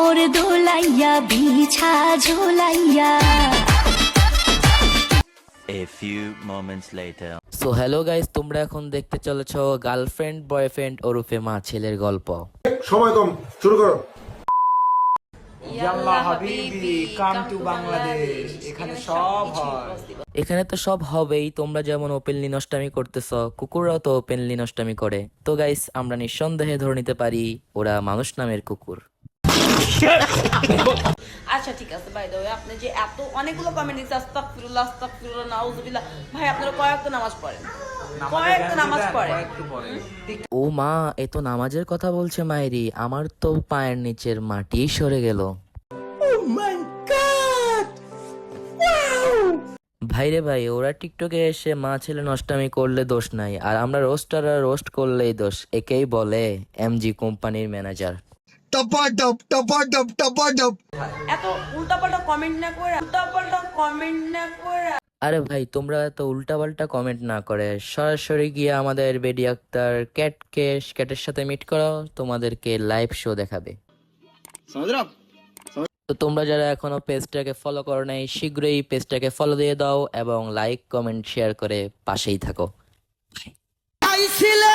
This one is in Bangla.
কোমর দোলাইয়া বিছা ঝোলাইয়া। A few moments later. So hello guys, তোমরা এখন দেখতে চলেছো গার্লফ্রেন্ড বয়ফ্রেন্ড ওরফে মা ছেলের গল্প। সময় কম, শুরু করো। ইয়াল্লা হাবিবি কাম টু বাংলাদেশ, এখানে সব হয়। এখানে তো সব হবেই, তোমরা যেমন ওপেনলি নষ্টামি করতেছ, কুকুররাও তো ওপেনলি নষ্টামি করে। তো গাইস, আমরা নিঃসন্দেহে ধরে নিতে পারি ওরা মানুষ নামের কুকুর। আচ্ছা ঠিক আছে, বাই দ্য ওয়ে আপনি যে এত অনেকগুলো কমেন্ট দিচ্ছেন আস্তাগফিরুল্লাহ আস্তাগফিরুল্লাহ নাউজুবিল্লাহ, ভাই আপনারা কয়েকটা নামাজ পড়েন, কয়েকটা নামাজ পড়েন। ও মা, এ তো নামাজের কথা বলছে মায়েরি, আমার তো পায়ের নিচের মাটি সরে গেল। ভাইরে ভাই, ওরা টিকটকে এসে মা ছেলে নষ্টামি করলে দোষ নাই, আর আমরা রোস্টাররা রোস্ট করলেই দোষ। একেই বলে এমজি কোম্পানির ম্যানেজার। এত উল্টাপাল্টা কমেন্ট না করে, উল্টাপাল্টা কমেন্ট না করে। আরে ভাই, তোমরা তো উল্টাপাল্টা কমেন্ট না করে সরাসরি গিয়ে আমাদের বেডি আক্তার ক্যাটের সাথে মিট করো, তোমাদেরকে লাইভ শো দেখাবে। তো তোমরা যারা এখনো পেজটাকে ফলো করো নাই, শীঘ্রই পেজটাকে ফলো দিয়ে দাও এবং লাইক কমেন্ট শেয়ার করে পাশেই থাকো। আইছিলে